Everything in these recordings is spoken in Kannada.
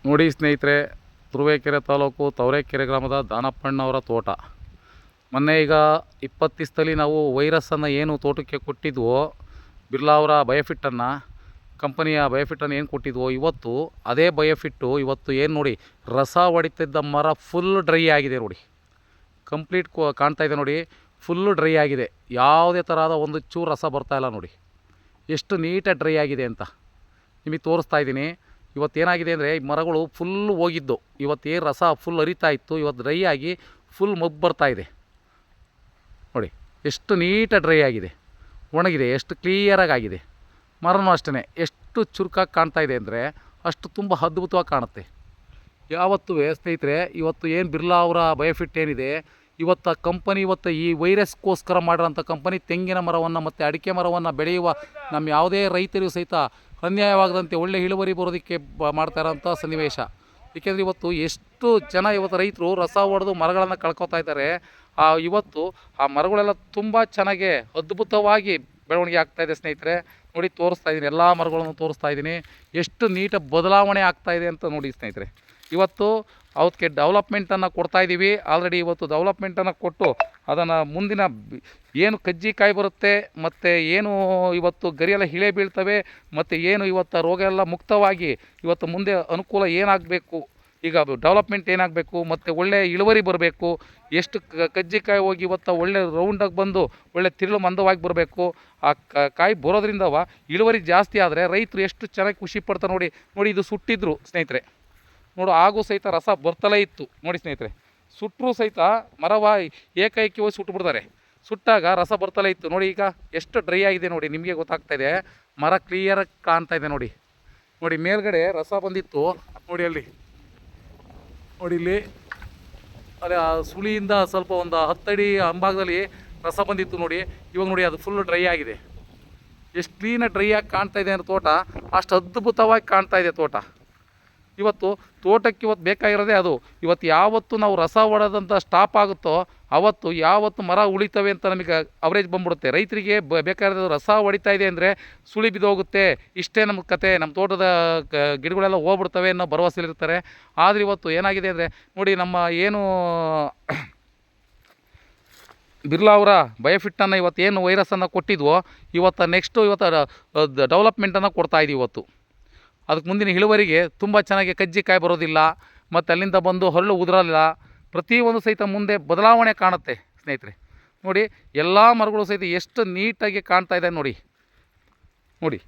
ನೋಡಿ ಸ್ನೇಹಿತರೆ, ತುರುವೇಕೆರೆ ತಾಲೂಕು ತವರೇಕೆರೆ ಗ್ರಾಮದ ದಾನಪ್ಪಣ್ಣವರ ತೋಟ. ಮೊನ್ನೆ ಈಗ 20 ದಿವಸದಲ್ಲಿ ನಾವು ವೈರಸ್ಸನ್ನು ಏನು ತೋಟಕ್ಕೆ ಕೊಟ್ಟಿದ್ವೋ, ಬಿರ್ಲಾ ಅವರ ಬಯೋಫಿಟ್ಟನ್ನು, ಕಂಪನಿಯ ಬಯೋಫಿಟ್ಟನ್ನು ಏನು ಕೊಟ್ಟಿದ್ವೋ, ಇವತ್ತು ಅದೇ ಬಯೋಫಿಟ್ಟು ಇವತ್ತು ಏನು ನೋಡಿ, ರಸ ಹೊಡಿತಿದ್ದ ಮರ ಫುಲ್ ಡ್ರೈ ಆಗಿದೆ ನೋಡಿ. ಕಂಪ್ಲೀಟ್ ಕಾಣ್ತಾ ಇದೆ ನೋಡಿ, ಫುಲ್ಲು ಡ್ರೈ ಆಗಿದೆ. ಯಾವುದೇ ಥರದ ಒಂದು ಚೂರು ರಸ ಬರ್ತಾಯಿಲ್ಲ ನೋಡಿ, ಎಷ್ಟು ನೀಟಾಗಿ ಡ್ರೈ ಆಗಿದೆ ಅಂತ ನಿಮಗೆ ತೋರಿಸ್ತಾ ಇದ್ದೀನಿ. ಇವತ್ತೇನಾಗಿದೆ ಅಂದರೆ, ಈ ಮರಗಳು ಫುಲ್ಲು ಹೋಗಿದ್ದು, ಇವತ್ತೇನು ರಸ ಫುಲ್ ಹರಿತಾ ಇತ್ತು, ಇವತ್ತು ಡ್ರೈ ಆಗಿ ಫುಲ್ ಮಬ್ಬು ಬರ್ತಾಯಿದೆ ನೋಡಿ. ಎಷ್ಟು ನೀಟಾಗಿ ಡ್ರೈ ಆಗಿದೆ, ಒಣಗಿದೆ, ಎಷ್ಟು ಕ್ಲಿಯರಾಗಿ ಆಗಿದೆ. ಮರನೂ ಅಷ್ಟೇ ಎಷ್ಟು ಚುರುಕಾಗಿ ಕಾಣ್ತಾ ಇದೆ ಅಂದರೆ ಅಷ್ಟು ತುಂಬ ಅದ್ಭುತವಾಗಿ ಕಾಣುತ್ತೆ. ಯಾವತ್ತೂ ಸ್ನೇಹಿತರೆ, ಇವತ್ತು ಏನು ಬಿರ್ಲಾ ಅವರ ಬಯೋಫಿಟ್ ಏನಿದೆ, ಇವತ್ತು ಕಂಪನಿ ಇವತ್ತು ಈ ವೈರಸ್ಗೋಸ್ಕರ ಮಾಡಿರೋಂಥ ಕಂಪನಿ ತೆಂಗಿನ ಮರವನ್ನು ಮತ್ತು ಅಡಿಕೆ ಮರವನ್ನು ಬೆಳೆಯುವ ನಮ್ಮ ಯಾವುದೇ ರೈತರಿಗೂ ಸಹಿತ ಅನ್ಯಾಯವಾಗದಂತೆ ಒಳ್ಳೆ ಇಳುವರಿ ಬರೋದಕ್ಕೆ ಮಾಡ್ತಾ ಇರೋಂಥ ಸನ್ನಿವೇಶ. ಏಕೆಂದರೆ ಇವತ್ತು ಎಷ್ಟು ಜನ ಇವತ್ತು ರೈತರು ರಸ ಹೊಡೆದು ಮರಗಳನ್ನು ಕಳ್ಕೊತಾ ಇದ್ದಾರೆ. ಇವತ್ತು ಆ ಮರಗಳೆಲ್ಲ ತುಂಬ ಚೆನ್ನಾಗಿ ಅದ್ಭುತವಾಗಿ ಬೆಳವಣಿಗೆ ಆಗ್ತಾಯಿದೆ ಸ್ನೇಹಿತರೆ. ನೋಡಿ, ತೋರಿಸ್ತಾ ಇದ್ದೀನಿ, ಎಲ್ಲ ಮರಗಳನ್ನು ತೋರಿಸ್ತಾ ಇದ್ದೀನಿ, ಎಷ್ಟು ನೀಟಾಗಿ ಬದಲಾವಣೆ ಆಗ್ತಾಯಿದೆ ಅಂತ ನೋಡಿ ಸ್ನೇಹಿತರೆ. ಇವತ್ತು ಅವಕ್ಕೆ ಡೆವಲಪ್ಮೆಂಟನ್ನು ಕೊಡ್ತಾಯಿದ್ದೀವಿ. ಆಲ್ರೆಡಿ ಇವತ್ತು ಡೆವಲಪ್ಮೆಂಟನ್ನು ಕೊಟ್ಟು ಅದನ್ನು ಮುಂದಿನ ಏನು ಕಜ್ಜಿಕಾಯಿ ಬರುತ್ತೆ, ಮತ್ತು ಏನು ಇವತ್ತು ಗರಿಯೆಲ್ಲ ಹಿಳೆ ಬೀಳ್ತವೆ, ಮತ್ತು ಏನು ಇವತ್ತು ರೋಗ ಎಲ್ಲ ಮುಕ್ತವಾಗಿ ಇವತ್ತು ಮುಂದೆ ಅನುಕೂಲ ಏನಾಗಬೇಕು, ಈಗ ಡೆವಲಪ್ಮೆಂಟ್ ಏನಾಗಬೇಕು, ಮತ್ತು ಒಳ್ಳೆಯ ಇಳುವರಿ ಬರಬೇಕು, ಎಷ್ಟು ಕಜ್ಜಿಕಾಯಿ ಹೋಗಿ ಇವತ್ತು ಒಳ್ಳೆ ರೌಂಡಾಗಿ ಬಂದು ಒಳ್ಳೆ ತಿರುಳು ಮಂದವಾಗಿ ಬರಬೇಕು. ಆ ಕಾಯಿ ಬರೋದ್ರಿಂದವ ಇಳುವರಿ ಜಾಸ್ತಿ ಆದರೆ ರೈತರು ಎಷ್ಟು ಚೆನ್ನಾಗಿ ಖುಷಿ ಪಡ್ತಾರೆ ನೋಡಿ. ನೋಡಿ, ಇದು ಸುಟ್ಟಿದ್ರು ಸ್ನೇಹಿತರೆ, ನೋಡು, ಹಾಗೂ ಸಹಿತ ರಸ ಬರ್ತಲೇ ಇತ್ತು ನೋಡಿ ಸ್ನೇಹಿತರೆ. ಸುಟ್ಟರೂ ಸಹಿತ ಮರವ ಏಕೈಕಿ ಹೋಗಿ ಸುಟ್ಟುಬಿಡ್ತಾರೆ. ಸುಟ್ಟಾಗ ರಸ ಬರ್ತಲೇ ಇತ್ತು ನೋಡಿ. ಈಗ ಎಷ್ಟು ಡ್ರೈ ಆಗಿದೆ ನೋಡಿ, ನಿಮಗೆ ಗೊತ್ತಾಗ್ತಾಯಿದೆ. ಮರ ಕ್ಲಿಯರಾಗಿ ಕಾಣ್ತಾ ಇದೆ ನೋಡಿ. ನೋಡಿ, ಮೇಲ್ಗಡೆ ರಸ ಬಂದಿತ್ತು ನೋಡಿ, ಅಲ್ಲಿ ನೋಡಿ, ಇಲ್ಲಿ ಅಲ್ಲಿ ಆ ಸುಳಿಯಿಂದ ಸ್ವಲ್ಪ ಒಂದು 10 ಅಡಿ ಅಂಭಾಗದಲ್ಲಿ ರಸ ಬಂದಿತ್ತು ನೋಡಿ. ಇವಾಗ ನೋಡಿ, ಅದು ಫುಲ್ ಡ್ರೈ ಆಗಿದೆ. ಎಷ್ಟು ಕ್ಲೀನಾಗಿ ಡ್ರೈ ಆಗಿ ಕಾಣ್ತಾ ಇದೆ ಅಂದರೆ ತೋಟ, ಅಷ್ಟು ಅದ್ಭುತವಾಗಿ ಕಾಣ್ತಾ ಇದೆ ತೋಟ. ಇವತ್ತು ತೋಟಕ್ಕೆ ಇವತ್ತು ಬೇಕಾಗಿರೋದೇ ಅದು. ಇವತ್ತು ಯಾವತ್ತು ನಾವು ರಸ ಹೊಡೆದಂಥ ಸ್ಟಾಪ್ ಆಗುತ್ತೋ ಅವತ್ತು ಯಾವತ್ತು ಮರ ಉಳಿತವೆ ಅಂತ ನಮಗೆ ಅವರೇಜ್ ಬಂದ್ಬಿಡುತ್ತೆ. ರೈತರಿಗೆ ಬೇಕಾಗಿರೋದು ರಸ ಹೊಡಿತಾ ಇದೆ ಅಂದರೆ ಸುಳಿ ಬಿದ್ದೋಗುತ್ತೆ, ಇಷ್ಟೇ ನಮ್ಮ ಕತೆ, ನಮ್ಮ ತೋಟದ ಗಿಡಗಳೆಲ್ಲ ಹೋಗ್ಬಿಡ್ತವೆ ಅನ್ನೋ ಭರವಸೆಲಿರ್ತಾರೆ. ಆದರೆ ಇವತ್ತು ಏನಾಗಿದೆ ಅಂದರೆ ನೋಡಿ, ನಮ್ಮ ಏನು ಬಿರ್ಲಾ ಅವರ ಬಯೋಫಿಟ್ಟನ್ನು ಇವತ್ತು ಏನು ವೈರಸ್ಸನ್ನು ಕೊಟ್ಟಿದ್ವೋ, ಇವತ್ತು ನೆಕ್ಸ್ಟು ಇವತ್ತು ಡೆವಲಪ್ಮೆಂಟನ್ನು ಕೊಡ್ತಾಯಿದ್ದೀವಿ. ಇವತ್ತು ಅದಕ್ಕೆ ಮುಂದಿನ ಇಳುವರಿಗೆ ತುಂಬ ಚೆನ್ನಾಗಿ ಕಜ್ಜಿಕಾಯಿ ಬರೋದಿಲ್ಲ, ಮತ್ತು ಅಲ್ಲಿಂದ ಬಂದು ಹರಳು ಉದುರಲ್ಲ, ಪ್ರತಿಯೊಂದು ಸಹಿತ ಮುಂದೆ ಬದಲಾವಣೆ ಕಾಣುತ್ತೆ ಸ್ನೇಹಿತರೆ. ನೋಡಿ, ಎಲ್ಲ ಮರಗಳು ಸಹಿತ ಎಷ್ಟು ನೀಟಾಗಿ ಕಾಣ್ತಾ ಇದೆ ನೋಡಿ. ನೋಡಿ,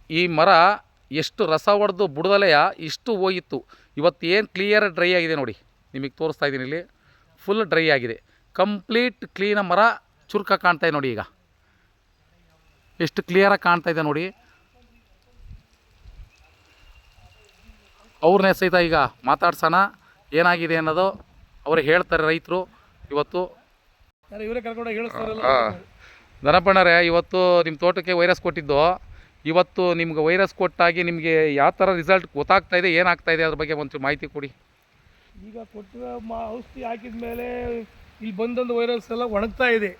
ಈ ಮರ ಎಷ್ಟು ರಸ ಹೊಡೆದು ಬುಡದಲೆಯ ಇಷ್ಟು ಹೋಗಿತ್ತು, ಇವತ್ತು ಏನು ಕ್ಲಿಯರ್ ಡ್ರೈ ಆಗಿದೆ ನೋಡಿ. ನಿಮಗೆ ತೋರಿಸ್ತಾ ಇದ್ದೀನಿ, ಇಲ್ಲಿ ಫುಲ್ ಡ್ರೈ ಆಗಿದೆ, ಕಂಪ್ಲೀಟ್ ಕ್ಲೀನ ಮರ ಚುರುಕ ಕಾಣ್ತಾ ಇದೆ ನೋಡಿ. ಈಗ ಎಷ್ಟು ಕ್ಲಿಯರಾಗಿ ಕಾಣ್ತಾ ಇದೆ ನೋಡಿ. ಅವ್ರನ್ನೇ ಸಹಿತ ಈಗ ಮಾತಾಡ್ಸೋಣ, ಏನಾಗಿದೆ ಅನ್ನೋದು ಅವರು ಹೇಳ್ತಾರೆ ರೈತರು. ಇವತ್ತು ಧನಪಣ್ಣರೇ, ಇವತ್ತು ನಿಮ್ಮ ತೋಟಕ್ಕೆ ವೈರಸ್ ಕೊಟ್ಟಿದ್ದು, ಇವತ್ತು ನಿಮ್ಗೆ ವೈರಸ್ ಕೊಟ್ಟಾಗಿ ನಿಮಗೆ ಯಾವ ಥರ ರಿಸಲ್ಟ್ ಗೊತ್ತಾಗ್ತಾ ಇದೆ, ಏನಾಗ್ತಾ ಇದೆ, ಅದ್ರ ಬಗ್ಗೆ ಒಂಚೂರು ಮಾಹಿತಿ ಕೊಡಿ. ಈಗ ಕೊಟ್ಟಿರೋ ಔಷಧಿ ಹಾಕಿದ ಮೇಲೆ ಇಲ್ಲಿ ಬಂದೊಂದು ವೈರಸ್ ಎಲ್ಲ ಒಣಗ್ತಾ ಇದೆ.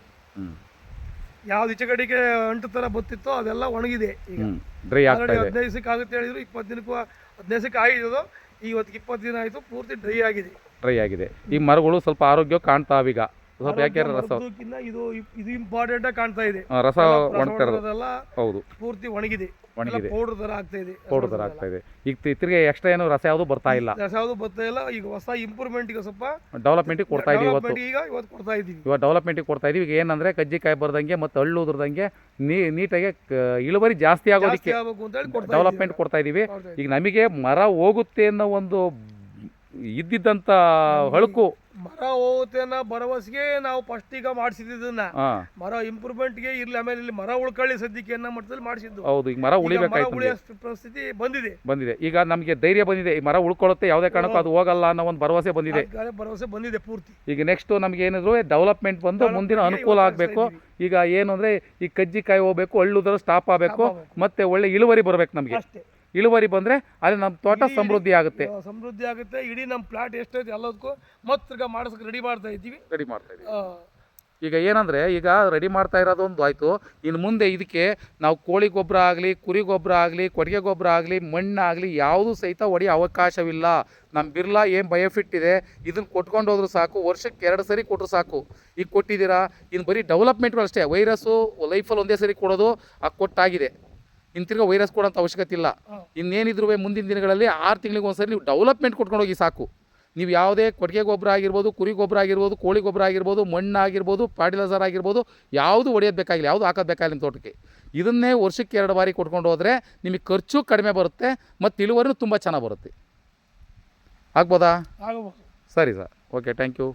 ಯಾವ್ದು ಈಚೆ ಕಡೆಗೆ ಅಂಟು ಥರ ಬತ್ತಿತ್ತೋ ಅದೆಲ್ಲ ಒಣಗಿದೆ. ಈಗ ಡ್ರೈ ಆಗ್ತಾ ಇದೆ. 15 ದಿವಸಕ್ಕೆ ಆಗುತ್ತೆ ಹೇಳಿದ್ರು, 20 ದಿನಕ್ಕೂ 15 ದಿವಸಕ್ಕೆ ಆಗಿದ್ದು, ಇವತ್ತಿಗೆ 20 ದಿನ ಆಯಿತು, ಪೂರ್ತಿ ಡ್ರೈ ಆಗಿದೆ. ಈ ಮರಗಳು ಸ್ವಲ್ಪ ಆರೋಗ್ಯ ಕಾಣ್ತಾವೀಗ ಸ್ವಲ್ಪ, ಯಾಕೆ ರಸ ಇದು ಇಂಪಾರ್ಟೆಂಟ್ ಆಗಿ ಕಾಣ್ತಾ ಇದೆ. ರಸ ಒಣಗ್ತಾ ಇರೋದೆಲ್ಲ ಹೌದು, ಪೂರ್ತಿ ಒಣಗಿದೆ, ಪೌಡರ್ ತರ ಆಗ್ತಾ ಇದೆ. ಈಗ ತಿರ್ಗಿ ಎಕ್ಸ್ಟ್ರಾ ಏನು ರಸ ಯಾವುದು ಬರ್ತಾ ಇಲ್ಲ. ಈಗ ಹೊಸ ಇಂಪ್ರೂವ್ಮೆಂಟ್ ಸ್ವಲ್ಪ ಡೆವಲಪ್ಮೆಂಟ್ ಕೊಡ್ತಾ ಇದೀವಿ. ಇವತ್ತು ಕೊಡ್ತಾ ಇದೀವಿ. ಇವಾಗ ಡೆವಲಪ್ಮೆಂಟ್ ಕೊಡ್ತಾ ಇದೀವಿ. ಈಗ ಏನಂದ್ರೆ ಕಜ್ಜಿಕಾಯಿ ಬರ್ದಂಗೆ ಮತ್ತು ಹಳ್ಳು ಉದ್ರದಂಗೆ ನೀಟಾಗಿ ಇಳುವರಿ ಜಾಸ್ತಿ ಆಗೋದಕ್ಕೆ ಡೆವಲಪ್ಮೆಂಟ್ ಕೊಡ್ತಾ ಇದೀವಿ. ಈಗ ನಮಗೆ ಮರ ಹೋಗುತ್ತೆ ಅನ್ನೋ ಒಂದು ಇದ್ದಿದ್ದಂತ ಹಳುಕು, ಮರ ಹೋಗುತ್ತೆ ಅನ್ನೋ ಭರವಸೆಗೆ ನಾವು ಫಸ್ಟ್ ಈಗ ಮಾಡಿಸಿದ್ದನ್ನ ಮರ ಇಂಪ್ರೂವ್ಮೆಂಟ್ಗೆ ಇರ್ಲಿ, ಆಮೇಲೆ ಇಲ್ಲಿ ಮರ ಉಳ್ಕೊಳ್ಳಿ ಸದ್ಯಕ್ಕೆ ಅನ್ನೋ ಮಟ್ಟದಲ್ಲಿ ಮಾಡಿಸಿದ್ದು. ಹೌದು, ಈಗ ಮರ ಉಳಿಬೇಕಾಯ್ತು, ಪರಿಸ್ಥಿತಿ ಬಂದಿದೆ. ಈಗ ನಮಗೆ ಧೈರ್ಯ ಬಂದಿದೆ, ಈ ಮರ ಉಳ್ಕೊಳ್ಳುತ್ತೆ, ಯಾವುದೇ ಕಾರಣಕ್ಕೂ ಅದು ಹೋಗಲ್ಲ ಅನ್ನೋ ಒಂದು ಭರವಸೆ ಬಂದಿದೆ ಪೂರ್ತಿ. ಈಗ ನೆಕ್ಸ್ಟ್ ನಮ್ಗೆ ಏನಿದ್ರು ಡೆವಲಪ್ಮೆಂಟ್ ಬಂದು ಮುಂದಿನ ಅನುಕೂಲ ಆಗಬೇಕು. ಈಗ ಏನು ಅಂದ್ರೆ ಈ ಕಜ್ಜಿಕಾಯಿ ಹೋಗ್ಬೇಕು, ಹಳ್ಳುದರ ಸ್ಟಾಪ್ ಆಗಬೇಕು, ಮತ್ತೆ ಒಳ್ಳೆ ಇಳುವರಿ ಬರ್ಬೇಕು. ನಮಗೆ ಇಳುವರಿ ಬಂದರೆ ಅಲ್ಲಿ ನಮ್ಮ ತೋಟ ಸಮೃದ್ಧಿ ಆಗುತ್ತೆ. ಇಡೀ ನಮ್ಮ ಪ್ಲಾಟ್ ಎಷ್ಟೈತೆ ಎಲ್ಲದಕ್ಕೂ ಮತ್ತೆ ಮಾಡಿಸಕ್ಕೆ ರೆಡಿ ಮಾಡ್ತಾ ಇದ್ದೀವಿ. ಈಗ ಏನಂದರೆ ಈಗ ರೆಡಿ ಮಾಡ್ತಾ ಇರೋದೊಂದು ಆಯಿತು. ಇನ್ನು ಮುಂದೆ ಇದಕ್ಕೆ ನಾವು ಕೋಳಿ ಗೊಬ್ಬರ ಆಗಲಿ, ಕುರಿ ಗೊಬ್ಬರ ಆಗಲಿ, ಕೊಟ್ಟಿಗೆ ಗೊಬ್ಬರ ಆಗಲಿ, ಮಣ್ಣಾಗಲಿ ಯಾವುದೂ ಸಹಿತ ಹೊಡೆಯೋ ಅವಕಾಶವಿಲ್ಲ. ನಮ್ಮ ಬಿರ್ಲಾ ಏನು ಬಯೋಫಿಟ್ ಇದೆ ಇದನ್ನು ಕೊಟ್ಕೊಂಡು ಹೋದ್ರೂ ಸಾಕು, ವರ್ಷಕ್ಕೆ 2 ಸರಿ ಕೊಟ್ಟರು ಸಾಕು. ಈಗ ಕೊಟ್ಟಿದ್ದೀರಾ, ಇನ್ನು ಬರೀ ಡೆವಲಪ್ಮೆಂಟ್ಗಳು ಅಷ್ಟೇ. ವೈರಸ್ಸು ಲೈಫಲ್ಲಿ ಒಂದೇ ಸರಿ ಕೊಡೋದು ಕೊಟ್ಟಾಗಿದೆ. ಇನ್ನು ತಿರ್ಗಿ ವೈರಸ್ ಕೊಡೋಂಥ ಅವಶ್ಯಕತೆ ಇಲ್ಲ. ಇನ್ನೇನಿದ್ರು ಮುಂದಿನ ದಿನಗಳಲ್ಲಿ 6 ತಿಂಗಳಿಗೆ ಒಂದು ಸರಿ ನೀವು ಡೆವಲಪ್ಮೆಂಟ್ ಕೊಟ್ಕೊಂಡು ಹೋಗಿ ಸಾಕು. ನೀವು ಯಾವುದೇ ಕೊಟ್ಟಿಗೆ ಗೊಬ್ಬರ ಆಗಿರ್ಬೋದು, ಕುರಿ ಗೊಬ್ಬರ ಆಗಿರ್ಬೋದು, ಕೋಳಿ ಗೊಬ್ಬರ ಆಗಿರ್ಬೋದು, ಮಣ್ಣು ಆಗಿರ್ಬೋದು, ಫರ್ಟಿಲೈಸರ್ ಆಗಿರ್ಬೋದು, ಯಾವುದು ಹೊಡೆಯೋದು ಬೇಕಾಗಿಲ್ಲ, ಯಾವುದು ಹಾಕೋದು ಬೇಕಾಗಿಲ್ಲ ನಿಮ್ಮ ತೋಟಕ್ಕೆ. ಇದನ್ನೇ ವರ್ಷಕ್ಕೆ 2 ಬಾರಿ ಕೊಟ್ಕೊಂಡು ಹೋದರೆ ನಿಮಗೆ ಖರ್ಚು ಕಡಿಮೆ ಬರುತ್ತೆ ಮತ್ತು ಇಳುವರಿನೂ ತುಂಬ ಚೆನ್ನಾಗಿ ಬರುತ್ತೆ. ಆಗ್ಬೋದಾ? ಆಗಬಹುದು. ಸರಿ ಸರ್, ಓಕೆ, ಥ್ಯಾಂಕ್ ಯು.